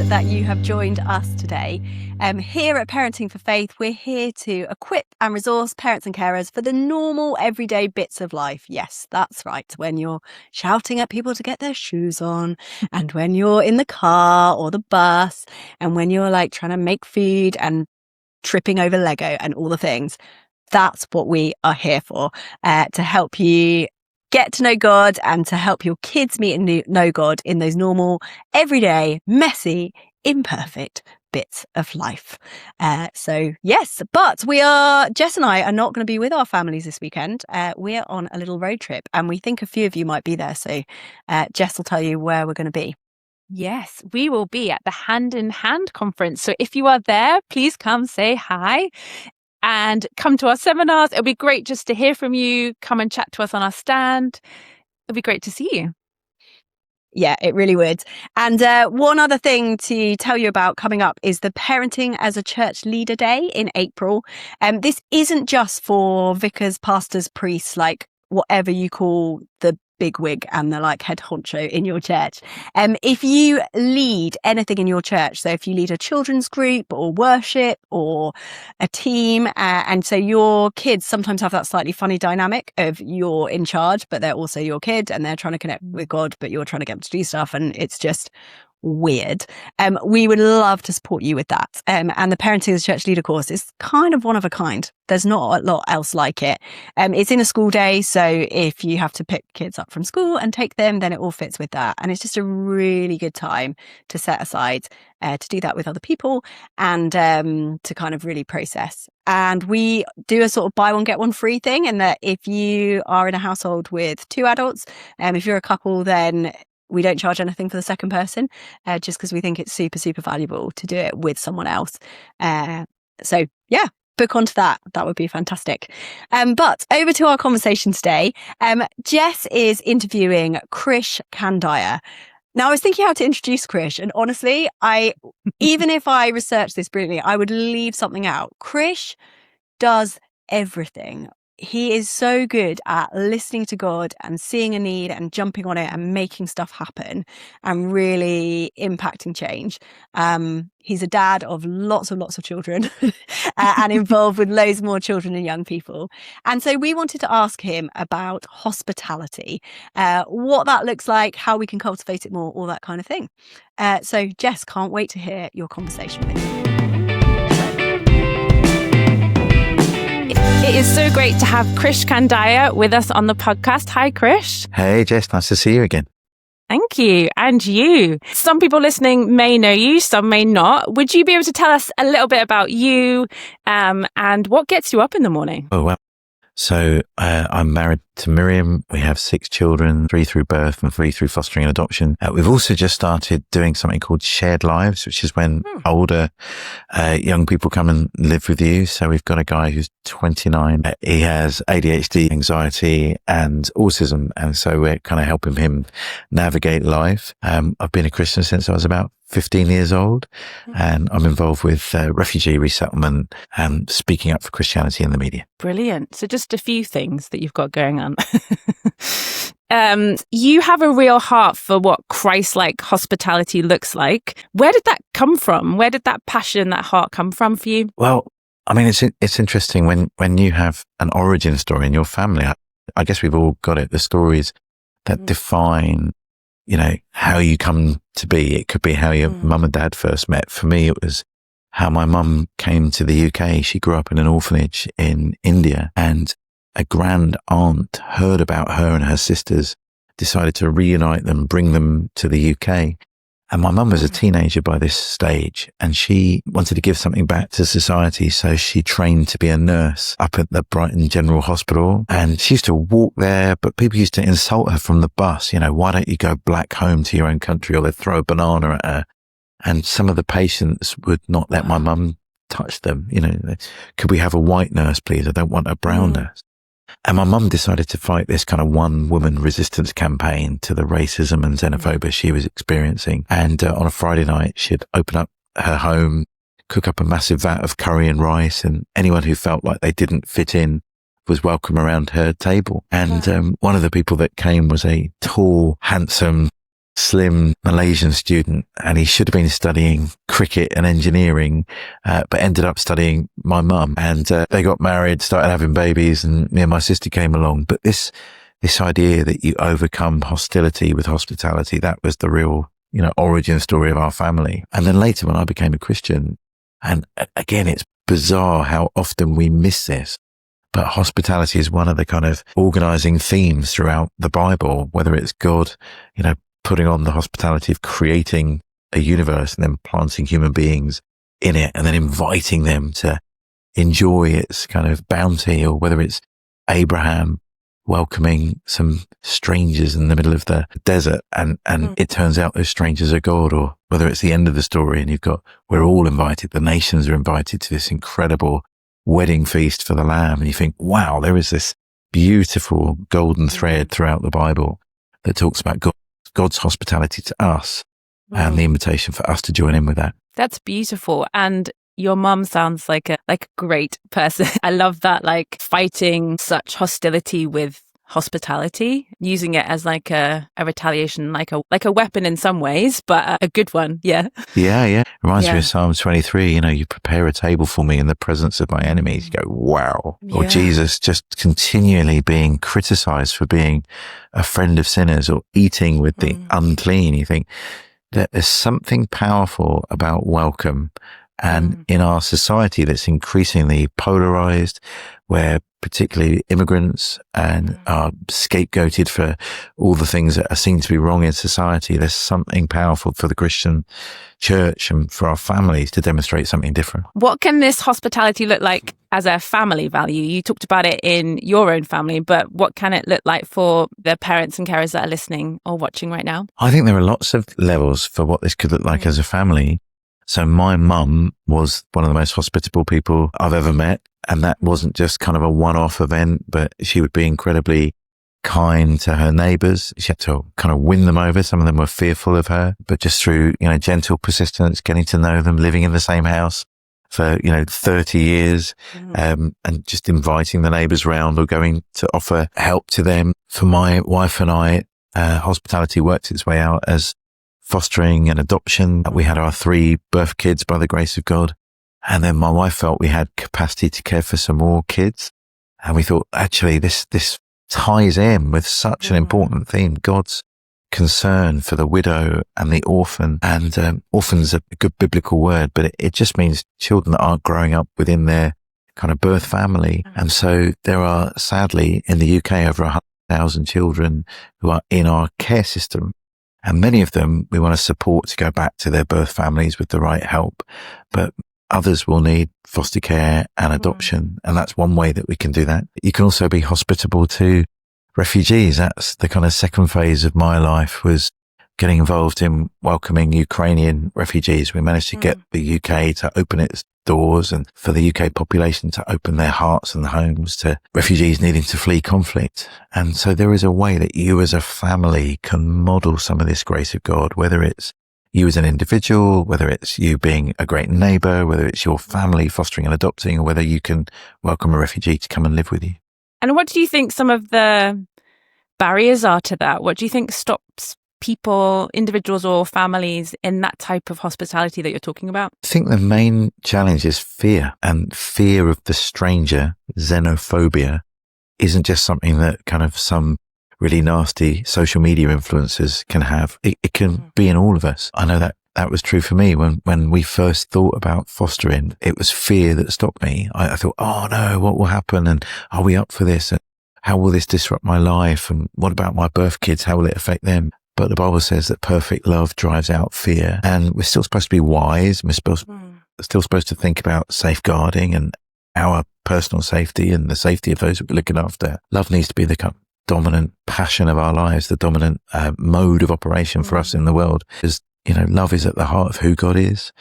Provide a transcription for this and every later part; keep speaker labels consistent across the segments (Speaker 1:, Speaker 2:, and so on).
Speaker 1: that you have joined us today. Here at Parenting for Faith, we're here to equip and resource parents and carers for the normal everyday bits of life. Yes, that's right. When you're shouting at people to get their shoes on, and when you're in the car or the bus, and when you're like trying to make food and tripping over Lego and all the things. That's what we are here for, to help you get to know God and to help your kids meet and know God in those normal, everyday, messy, imperfect bits of life. So yes, but Jess and I are not going to be with our families this weekend. We're on a little road trip and we think a few of you might be there. So Jess will tell you where we're going to be.
Speaker 2: Yes, we will be at the Hand in Hand conference. So if you are there, please come say hi and come to our seminars. It'll be great just to hear from you. Come and chat to us on our stand. It'll be great to see you.
Speaker 1: Yeah, it really would. And one other thing to tell you about coming up is the Parenting as a Church Leader Day in April. This isn't just for vicars, pastors, priests, like whatever you call the big wig and the like head honcho in your church. If you lead anything in your church, so if you lead a children's group or worship or a team, and so your kids sometimes have that slightly funny dynamic of you're in charge, but they're also your kid and they're trying to connect with God, but you're trying to get them to do stuff and it's just weird. We would love to support you with that. And the Parenting as a Church Leader course is kind of one of a kind. There's not a lot else like it. It's in a school day, so if you have to pick kids up from school and take them, then it all fits with that. And it's just a really good time to set aside to do that with other people and to kind of really process. And we do a sort of buy one, get one free thing, in that if you are in a household with two adults, if you're a couple, then we don't charge anything for the second person, just because we think it's super, super valuable to do it with someone else. So yeah, book onto that. That would be fantastic. But over to our conversation today. Jess is interviewing Krish Kandiah. Now, I was thinking how to introduce Krish, and honestly, even if I researched this brilliantly, I would leave something out. Krish does everything. He is so good at listening to God and seeing a need and jumping on it and making stuff happen and really impacting change. He's a dad of lots of children and involved with loads more children and young people. And so we wanted to ask him about hospitality, what that looks like, how we can cultivate it more, all that kind of thing. So Jess, can't wait to hear your conversation with you.
Speaker 2: It is so great to have Krish Kandiah with us on the podcast. Hi, Krish.
Speaker 3: Hey, Jess. Nice to see you again.
Speaker 2: Thank you. And you. Some people listening may know you, some may not. Would you be able to tell us a little bit about you and what gets you up in the morning?
Speaker 3: Oh, well. So I'm married to Miriam. We have 6 children, 3 through birth and 3 through fostering and adoption. We've also just started doing something called shared lives, which is when older young people come and live with you. So we've got a guy who's 29. He has ADHD, anxiety and autism. And so we're kind of helping him navigate life. I've been a Christian since I was about 15 years old, and I'm involved with refugee resettlement and speaking up for Christianity in the media.
Speaker 2: Brilliant. So just a few things that you've got going on. You have a real heart for what Christ-like hospitality looks like. Where did that come from? Where did that passion, that heart come from for you?
Speaker 3: Well, I mean, it's interesting when you have an origin story in your family. I guess we've all got it. The stories that define, how you come to be. It could be how your mum and dad first met. For me, it was how my mum came to the UK. She grew up in an orphanage in India, and a grand aunt heard about her and her sisters, decided to reunite them, bring them to the UK. And my mum was a teenager by this stage, and she wanted to give something back to society. So she trained to be a nurse up at the Brighton General Hospital. And she used to walk there, but people used to insult her from the bus. Why don't you go back home to your own country? Or they'd throw a banana at her. And some of the patients would not let my mum touch them. Could we have a white nurse, please? I don't want a brown nurse. And my mum decided to fight this kind of one-woman resistance campaign to the racism and xenophobia she was experiencing. And on a Friday night, she'd open up her home, cook up a massive vat of curry and rice, and anyone who felt like they didn't fit in was welcome around her table. And one of the people that came was a tall, handsome slim Malaysian student, and he should have been studying cricket and engineering, but ended up studying my mum. And they got married, started having babies, and my sister came along. But this idea that you overcome hostility with hospitality, that was the real, origin story of our family. And then later when I became a Christian, and again, it's bizarre how often we miss this, but hospitality is one of the kind of organizing themes throughout the Bible, whether it's God, putting on the hospitality of creating a universe and then planting human beings in it and then inviting them to enjoy its kind of bounty, or whether it's Abraham welcoming some strangers in the middle of the desert and it turns out those strangers are God, or whether it's the end of the story and we're all invited, the nations are invited to this incredible wedding feast for the Lamb, and you think, wow, there is this beautiful golden thread throughout the Bible that talks about God's hospitality to us and the invitation for us to join in with that.
Speaker 2: That's beautiful. And your mum sounds like a great person. I love that, like fighting such hostility with hospitality, using it as like a retaliation, like a weapon in some ways, but a good one. Yeah.
Speaker 3: Yeah. Reminds me of Psalm 23, you prepare a table for me in the presence of my enemies. You go, wow. Yeah. Or Jesus just continually being criticized for being a friend of sinners or eating with the unclean. You think that there's something powerful about welcome. And in our society that's increasingly polarized, where particularly immigrants and are scapegoated for all the things that are seen to be wrong in society, there's something powerful for the Christian church and for our families to demonstrate something different.
Speaker 2: What can this hospitality look like as a family value? You talked about it in your own family, but what can it look like for the parents and carers that are listening or watching right now?
Speaker 3: I think there are lots of levels for what this could look like as a family. So my mum was one of the most hospitable people I've ever met. And that wasn't just kind of a one-off event, but she would be incredibly kind to her neighbors. She had to kind of win them over. Some of them were fearful of her, but just through, gentle persistence, getting to know them, living in the same house for, 30 years, and just inviting the neighbors round or going to offer help to them. For my wife and I, hospitality worked its way out as fostering and adoption. We had our 3 birth kids by the grace of God. And then my wife felt we had capacity to care for some more kids. And we thought, actually, this ties in with such an important theme, God's concern for the widow and the orphan. And orphan's a good biblical word, but it just means children that aren't growing up within their kind of birth family. And so there are, sadly, in the UK, over 100,000 children who are in our care system. And many of them we want to support to go back to their birth families with the right help. But others will need foster care and adoption. And that's one way that we can do that. You can also be hospitable to refugees. That's the kind of second phase of my life, was getting involved in welcoming Ukrainian refugees. We managed to get the UK to open its doors and for the UK population to open their hearts and homes to refugees needing to flee conflict. And so there is a way that you as a family can model some of this grace of God, whether it's you as an individual, whether it's you being a great neighbor, whether it's your family fostering and adopting, or whether you can welcome a refugee to come and live with you.
Speaker 2: And what do you think some of the barriers are to that? What do you think stops people, individuals or families in that type of hospitality that you're talking about?
Speaker 3: I think the main challenge is fear, and fear of the stranger. Xenophobia isn't just something that kind of some really nasty social media influencers can have. It can be in all of us. I know that was true for me when we first thought about fostering. It was fear that stopped me. I thought, oh no, what will happen? And are we up for this? And how will this disrupt my life? And what about my birth kids? How will it affect them? But the Bible says that perfect love drives out fear. And we're still supposed to be wise. We're still supposed to think about safeguarding and our personal safety and the safety of those that we're looking after. Love needs to be the dominant passion of our lives, the dominant mode of operation for us in the world. Because, love is at the heart of who God is.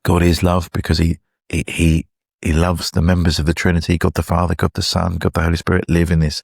Speaker 3: God is love because he loves the members of the Trinity, God the Father, God the Son, God the Holy Spirit, live in this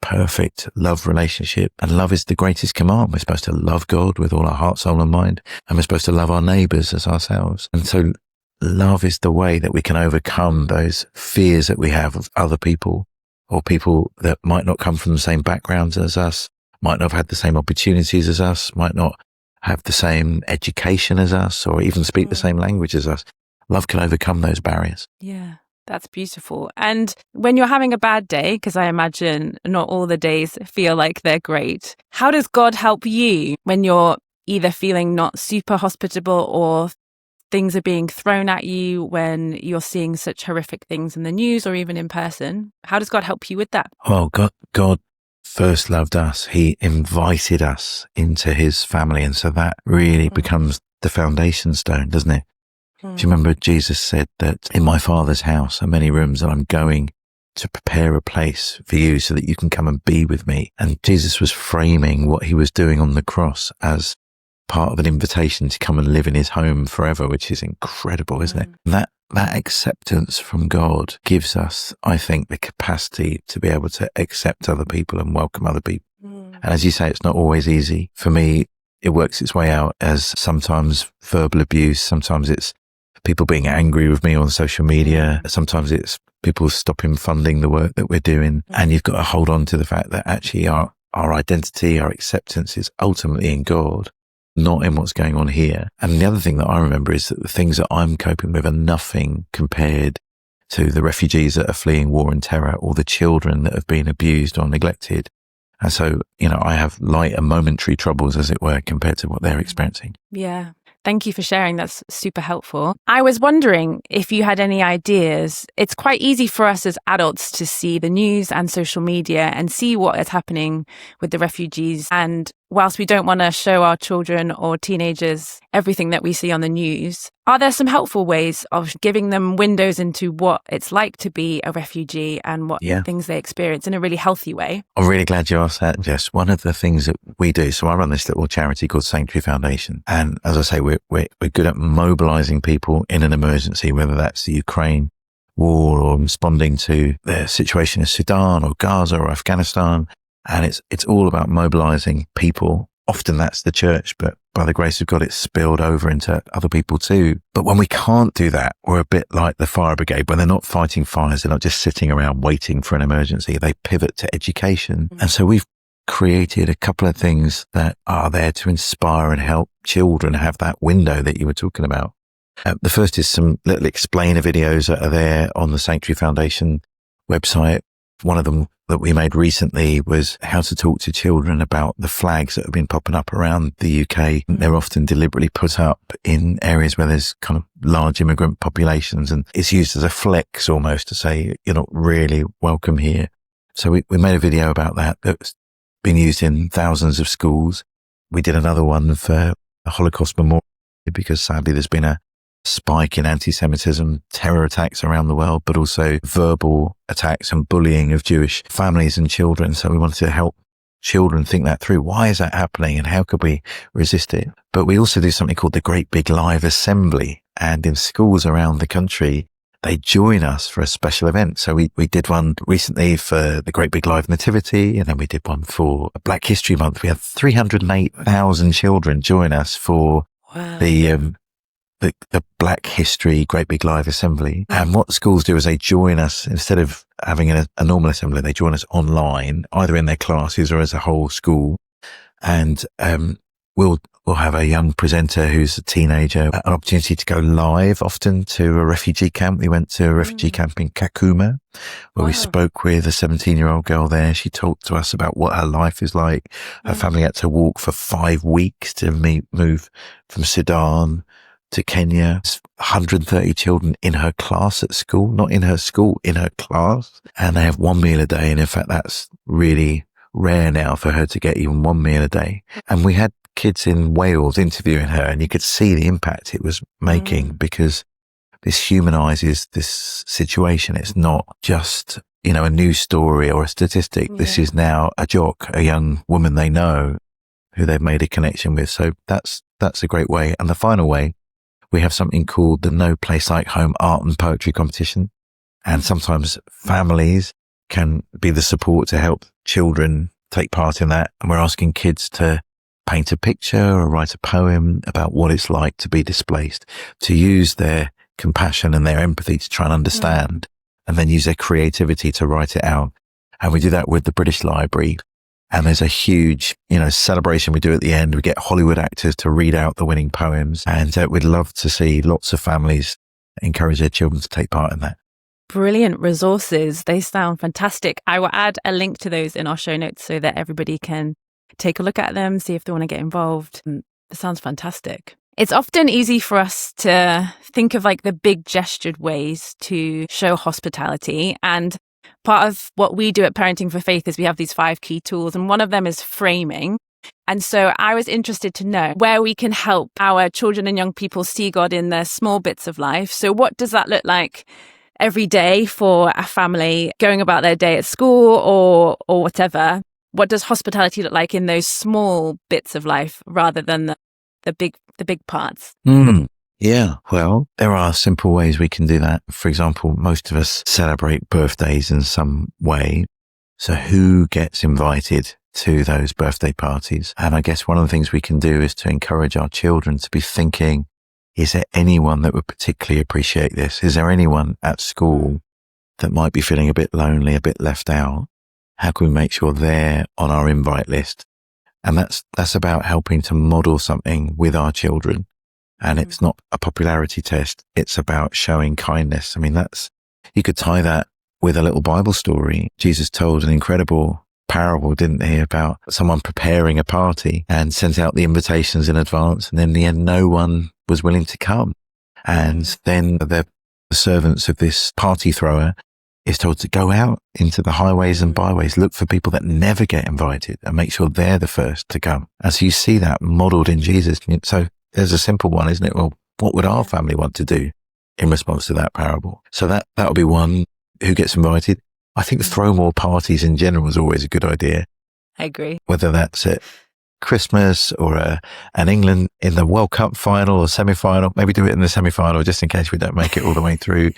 Speaker 3: perfect love relationship. And love is the greatest command. We're supposed to love God with all our heart, soul and mind. And we're supposed to love our neighbors as ourselves. And so love is the way that we can overcome those fears that we have of other people, or people that might not come from the same backgrounds as us, might not have had the same opportunities as us, might not have the same education as us or even speak the same language as us. Love can overcome those barriers.
Speaker 2: Yeah. That's beautiful. And when you're having a bad day, because I imagine not all the days feel like they're great, how does God help you when you're either feeling not super hospitable or things are being thrown at you, when you're seeing such horrific things in the news or even in person? How does God help you with that?
Speaker 3: Well, God first loved us. He invited us into his family. And so that really becomes the foundation stone, doesn't it? Do you remember Jesus said that in my Father's house are many rooms and I'm going to prepare a place for you so that you can come and be with me? And Jesus was framing what he was doing on the cross as part of an invitation to come and live in his home forever, which is incredible, isn't it? And that acceptance from God gives us, I think, the capacity to be able to accept other people and welcome other people. And as you say, it's not always easy. For me, it works its way out as sometimes verbal abuse, sometimes it's people being angry with me on social media. Sometimes it's people stopping funding the work that we're doing. And you've got to hold on to the fact that actually our identity, our acceptance is ultimately in God, not in what's going on here. And the other thing that I remember is that the things that I'm coping with are nothing compared to the refugees that are fleeing war and terror, or the children that have been abused or neglected. And so, I have light and momentary troubles, as it were, compared to what they're experiencing.
Speaker 2: Yeah. Thank you for sharing. That's super helpful. I was wondering if you had any ideas. It's quite easy for us as adults to see the news and social media and see what is happening with the refugees. And whilst we don't want to show our children or teenagers everything that we see on the news, are there some helpful ways of giving them windows into what it's like to be a refugee and what things they experience in a really healthy way?
Speaker 3: I'm really glad you asked that, Jess. One of the things that we do, so I run this little charity called Sanctuary Foundation. And as I say, we're good at mobilizing people in an emergency, whether that's the Ukraine war or responding to the situation in Sudan or Gaza or Afghanistan. And it's all about mobilizing people. Often that's the church, but by the grace of God, it's spilled over into other people too. But when we can't do that, we're a bit like the fire brigade. When they're not fighting fires, they're not just sitting around waiting for an emergency. They pivot to education. And so we've created a couple of things that are there to inspire and help children have that window that you were talking about. The first is some little explainer videos that are there on the Sanctuary Foundation website. One of them that we made recently was how to talk to children about the flags that have been popping up around the UK. They're often deliberately put up in areas where there's kind of large immigrant populations, and it's used as a flex almost to say you're not really welcome here. So we made a video about that that's been used in thousands of schools. We did another one for a Holocaust memorial because sadly there's been a spike in anti-Semitism, terror attacks around the world, but also verbal attacks and bullying of Jewish families and children. So we wanted to help children think that through. Why is that happening and how could we resist it? But we also do something called the Great Big Live Assembly. And in schools around the country, they join us for a special event. So we did one recently for the Great Big Live Nativity, and then we did one for Black History Month. We had 308,000 children join us for the Black History Great Big Live Assembly. And what schools do is they join us, instead of having a normal assembly, they join us online, either in their classes or as a whole school. And we'll have a young presenter who's a teenager, an opportunity to go live often to a refugee camp. We went to a refugee camp in Kakuma, where we spoke with a 17-year-old girl there. She talked to us about what her life is like. Her family had to walk for 5 weeks to move from Sudan to Kenya. 130 children in her class at school, not in her school, in her class. And they have 1 meal a day. And in fact, that's really rare now for her to get even 1 meal a day. And we had kids in Wales interviewing her, and you could see the impact it was making because this humanizes this situation. It's not just, a news story or a statistic. This is now a jock, a young woman they know who they've made a connection with. So that's a great way. And the final way, we have something called the No Place Like Home Art and Poetry Competition. And sometimes families can be the support to help children take part in that. And we're asking kids to paint a picture or write a poem about what it's like to be displaced, to use their compassion and their empathy to try and understand, and then use their creativity to write it out. And we do that with the British Library. And there's a huge, celebration we do at the end. We get Hollywood actors to read out the winning poems. And we'd love to see lots of families encourage their children to take part in that.
Speaker 2: Brilliant resources. They sound fantastic. I will add a link to those in our show notes so that everybody can take a look at them, see if they want to get involved. It sounds fantastic. It's often easy for us to think of like the big gestured ways to show hospitality. And part of what we do at Parenting for Faith is we have these 5 key tools, and one of them is framing. And so I was interested to know where we can help our children and young people see God in their small bits of life. So what does that look like every day for a family going about their day at school or whatever? What does hospitality look like in those small bits of life rather than the big parts?
Speaker 3: Yeah, well, there are simple ways we can do that. For example, most of us celebrate birthdays in some way. So who gets invited to those birthday parties? And I guess one of the things we can do is to encourage our children to be thinking, is there anyone that would particularly appreciate this? Is there anyone at school that might be feeling a bit lonely, a bit left out? How can we make sure they're on our invite list? And that's about helping to model something with our children. And it's not a popularity test. It's about showing kindness. I mean, you could tie that with a little Bible story. Jesus told an incredible parable, didn't he, about someone preparing a party and sent out the invitations in advance. And in the end, no one was willing to come. And then the servants of this party thrower is told to go out into the highways and byways, look for people that never get invited and make sure they're the first to come. And so you see that modeled in Jesus. So there's a simple one, isn't it? Well, what would our family want to do in response to that parable? So that'll be one. Who gets invited? I think throw more parties in general is always a good idea.
Speaker 2: I agree.
Speaker 3: Whether that's at Christmas or an England in the World Cup final or semi-final, maybe do it in the semi-final just in case we don't make it all the way through.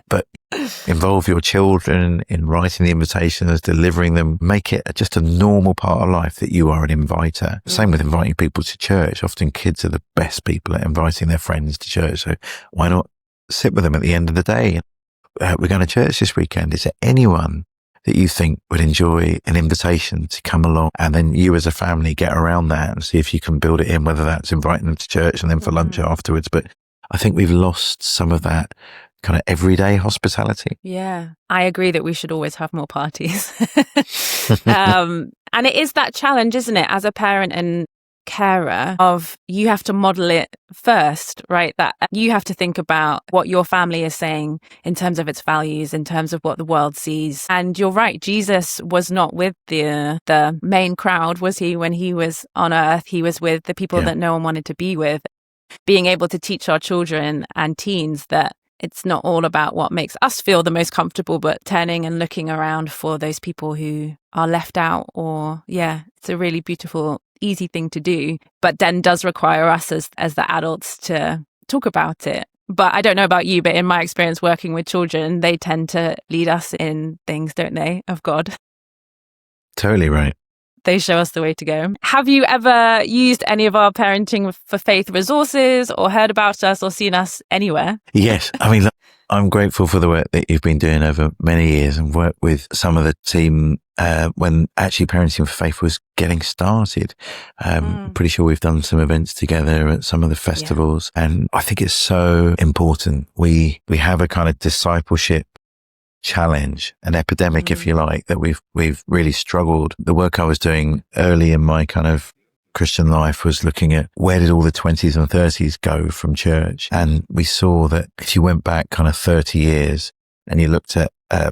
Speaker 3: But involve your children in writing the invitations, delivering them, make it just a normal part of life that you are an inviter. Same with inviting people to church. Often kids are the best people at inviting their friends to church. So why not sit with them at the end of the day? We're going to church this weekend. Is there anyone that you think would enjoy an invitation to come along? And then you as a family get around that and see if you can build it in, whether that's inviting them to church and then for lunch afterwards. But I think we've lost some of that kind of everyday hospitality.
Speaker 2: Yeah, I agree that we should always have more parties. And it is that challenge, isn't it, as a parent and carer, of you have to model it first, right? That you have to think about what your family is saying in terms of its values, in terms of what the world sees. And you're right, Jesus was not with the main crowd, was he? When he was on earth, he was with the people that no one wanted to be with. Being able to teach our children and teens that it's not all about what makes us feel the most comfortable, but turning and looking around for those people who are left out. Or it's a really beautiful, easy thing to do, but then does require us as the adults to talk about it. But I don't know about you, but in my experience working with children, they tend to lead us in things, don't they, of God?
Speaker 3: Totally right.
Speaker 2: They show us the way to go. Have you ever used any of our Parenting for Faith resources or heard about us or seen us anywhere?
Speaker 3: Yes. I mean, I'm grateful for the work that you've been doing over many years and worked with some of the team when actually Parenting for Faith was getting started. Pretty sure we've done some events together at some of the festivals. And I think it's so important. We have a kind of discipleship challenge, an epidemic, if you like, that we've really struggled. The work I was doing early in my kind of Christian life was looking at where did all the 20s and 30s go from church. And we saw that if you went back kind of 30 years and you looked at, a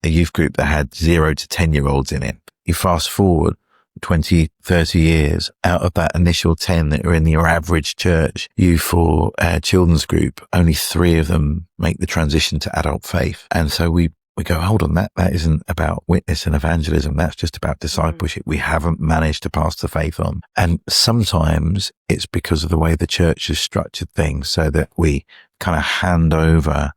Speaker 3: youth group that had 0 to 10-year-olds in it, you fast forward 20, 30 years, out of that initial 10 that are in your average church youth or children's group, only 3 of them make the transition to adult faith. And so we go, hold on, that isn't about witness and evangelism. That's just about discipleship. We haven't managed to pass the faith on. And sometimes it's because of the way the church has structured things so that we kind of hand over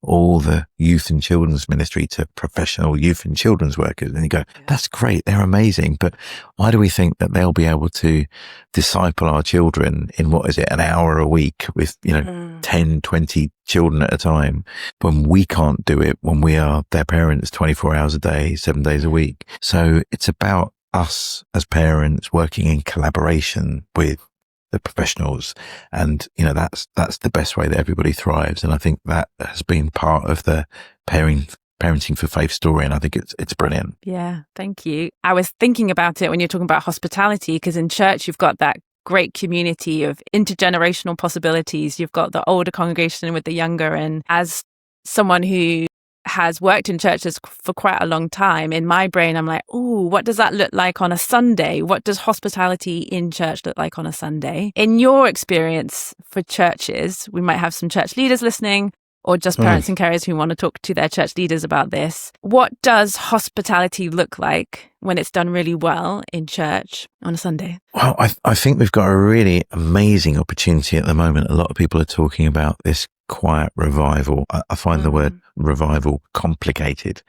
Speaker 3: all the youth and children's ministry to professional youth and children's workers. And you go, that's great. They're amazing. But why do we think that they'll be able to disciple our children in an hour a week with, 10, 20 children at a time when we can't do it when we are their parents 24 hours a day, 7 days a week? So it's about us as parents working in collaboration with the professionals. And, that's the best way that everybody thrives. And I think that has been part of the parenting for faith story. And I think it's brilliant.
Speaker 2: Yeah, thank you. I was thinking about it when you're talking about hospitality, because in church, you've got that great community of intergenerational possibilities. You've got the older congregation with the younger. And as someone who has worked in churches for quite a long time, in my brain, I'm like, oh, what does that look like on a Sunday? What does hospitality in church look like on a Sunday? In your experience for churches, we might have some church leaders listening, or just parents and carers who want to talk to their church leaders about this. What does hospitality look like when it's done really well in church on a Sunday?
Speaker 3: Well, I think we've got a really amazing opportunity at the moment. A lot of people are talking about this quiet revival. I find the word revival complicated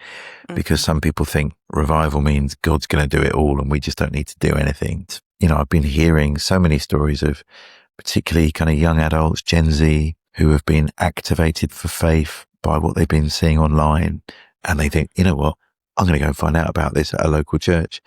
Speaker 3: because some people think revival means God's going to do it all and we just don't need to do anything. I've been hearing so many stories of particularly kind of young adults, Gen Z, who have been activated for faith by what they've been seeing online. And they think, you know what, I'm going to go and find out about this at a local church.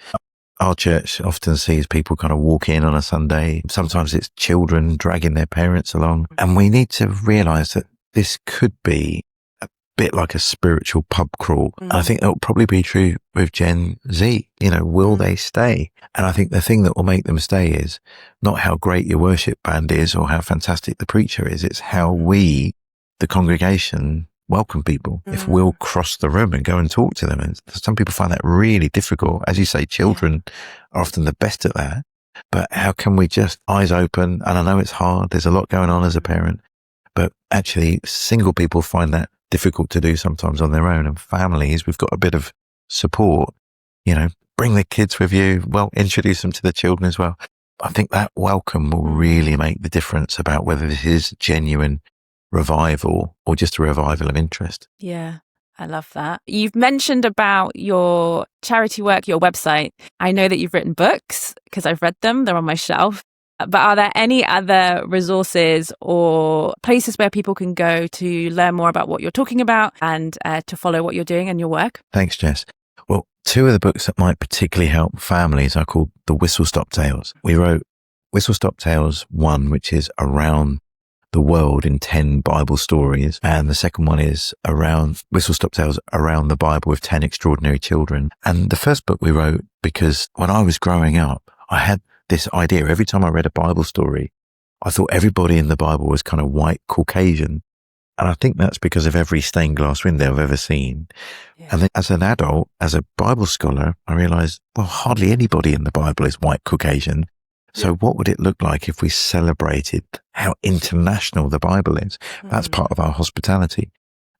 Speaker 3: Our church often sees people kind of walk in on a Sunday. Sometimes it's children dragging their parents along. And we need to realize that this could be a bit like a spiritual pub crawl. And I think that will probably be true with Gen Z. Will they stay? And I think the thing that will make them stay is not how great your worship band is or how fantastic the preacher is. It's how we, the congregation, welcome people. If we'll cross the room and go and talk to them. And some people find that really difficult. As you say, children are often the best at that. But how can we just eyes open? And I know it's hard. There's a lot going on as a parent. But actually, single people find that difficult to do sometimes on their own. And families, we've got a bit of support. Bring the kids with you. Well, introduce them to the children as well. I think that welcome will really make the difference about whether this is genuine revival or just a revival of interest.
Speaker 2: Yeah, I love that. You've mentioned about your charity work, your website. I know that you've written books because I've read them. They're on my shelf. But are there any other resources or places where people can go to learn more about what you're talking about and to follow what you're doing and your work?
Speaker 3: Thanks, Jess. Well, two of the books that might particularly help families are called The Whistle Stop Tales. We wrote Whistle Stop Tales 1, which is around the world in 10 Bible stories. And the second one is around Whistle Stop Tales around the Bible with 10 extraordinary children. And the first book we wrote because when I was growing up, I had this idea. Every time I read a Bible story, I thought everybody in the Bible was kind of white Caucasian. And I think that's because of every stained glass window I've ever seen. Yeah. And then as an adult, as a Bible scholar, I realized, well, hardly anybody in the Bible is white Caucasian. So what would it look like if we celebrated how international the Bible is? That's part of our hospitality.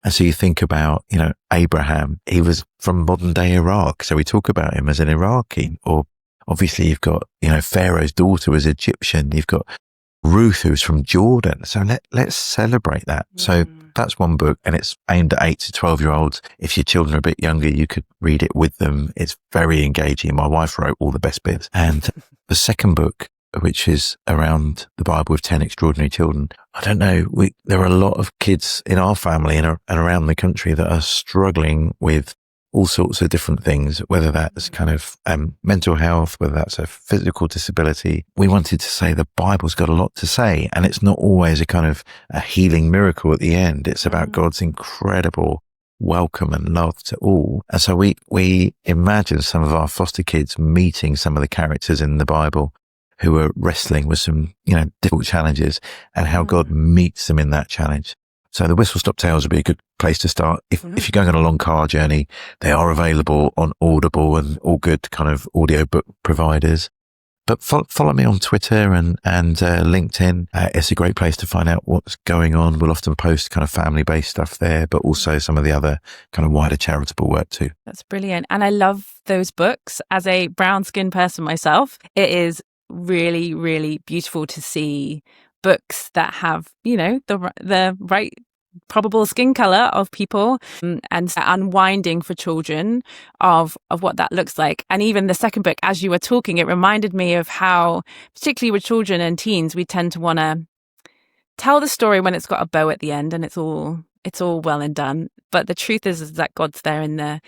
Speaker 3: And so you think about, Abraham, he was from modern day Iraq. So we talk about him as an Iraqi. Or obviously you've got, Pharaoh's daughter was Egyptian. You've got Ruth, who's from Jordan. So let's celebrate that. So that's one book and it's aimed at 8 to 12-year-olds. If your children are a bit younger, you could read it with them. It's very engaging. My wife wrote all the best bits. And the second book, which is around the Bible with 10 extraordinary children. I don't know. There are a lot of kids in our family and around the country that are struggling with all sorts of different things, whether that's kind of mental health, whether that's a physical disability. We wanted to say the Bible's got a lot to say, and it's not always a kind of a healing miracle at the end. It's about God's incredible welcome and love to all. And so we imagine some of our foster kids meeting some of the characters in the Bible who are wrestling with some, difficult challenges and how God meets them in that challenge. So the Whistle Stop Tales would be a good place to start. If you're going on a long car journey, they are available on Audible and all good kind of audiobook providers. But follow me on Twitter and LinkedIn. It's a great place to find out what's going on. We'll often post kind of family-based stuff there, but also some of the other kind of wider charitable work too. That's
Speaker 2: brilliant. And I love those books. As a brown-skinned person myself, it is really, really beautiful to see books that have, the right probable skin color of people and unwinding for children of what that looks like. And even the second book, as you were talking, it reminded me of how, particularly with children and teens, we tend to want to tell the story when it's got a bow at the end and it's all it's all well and done. But the truth is that God's there in the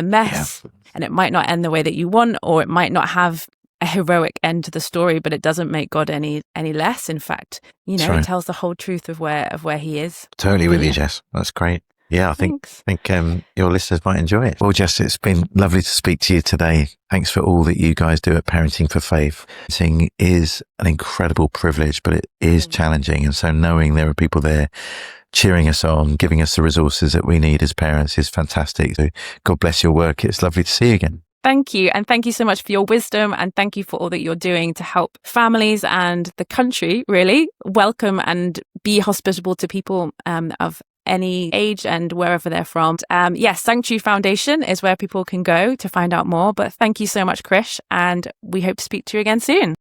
Speaker 2: mess, and it might not end the way that you want, or it might not have a heroic end to the story, but it doesn't make God any less. In fact, it tells the whole truth of where he is.
Speaker 3: Totally with you, Jess. That's great. Yeah, I think your listeners might enjoy it. Well, Jess, it's been lovely to speak to you today. Thanks for all that you guys do at Parenting for Faith. Parenting is an incredible privilege, but it is challenging. And so knowing there are people there cheering us on, giving us the resources that we need as parents is fantastic. So God bless your work. It's lovely to see you again.
Speaker 2: Thank you. And thank you so much for your wisdom. And thank you for all that you're doing to help families and the country really welcome and be hospitable to people of any age and wherever they're from. Yes, Sanctuary Foundation is where people can go to find out more. But thank you so much, Krish. And we hope to speak to you again soon.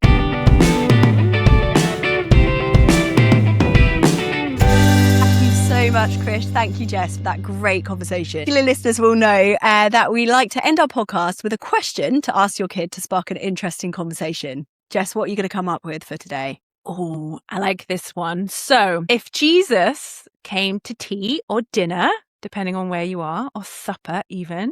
Speaker 1: So much, Krish. Thank you, Jess, for that great conversation. Regular listeners will know that we like to end our podcast with a question to ask your kid to spark an interesting conversation. Jess, what are you going to come up with for today?
Speaker 2: Oh, I like this one. So, if Jesus came to tea or dinner, depending on where you are, or supper even,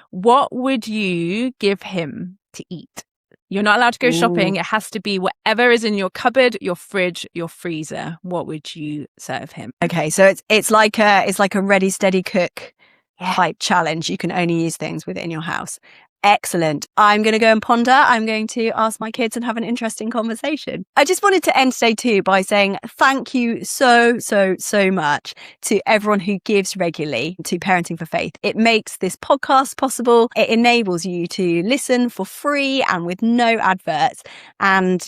Speaker 2: what would you give him to eat? You're not allowed to go shopping. It has to be whatever is in your cupboard, your fridge, your freezer. What would you serve him?
Speaker 1: Okay, so it's like a ready, steady cook type challenge. You can only use things within your house. Excellent. I'm going to go and ponder. I'm going to ask my kids and have an interesting conversation. I just wanted to end today too by saying thank you so much to everyone who gives regularly to Parenting for Faith. It makes this podcast possible. It enables you to listen for free and with no adverts, and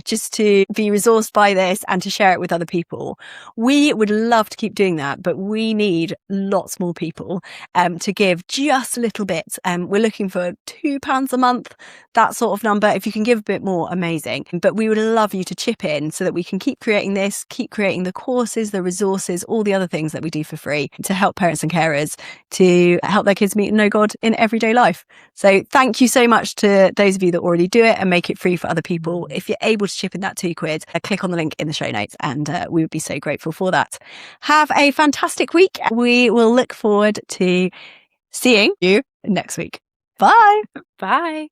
Speaker 1: just to be resourced by this and to share it with other people. We would love to keep doing that, but we need lots more people to give just a little bit. We're looking for £2 a month, that sort of number. If you can give a bit more, amazing. But we would love you to chip in so that we can keep creating this, keep creating the courses, the resources, all the other things that we do for free to help parents and carers to help their kids meet and know God in everyday life. So thank you so much to those of you that already do it and make it free for other people. If you're able to chip in that £2, click on the link in the show notes, and we would be so grateful for that. Have a fantastic week. We will look forward to seeing you next week. Bye.
Speaker 2: Bye.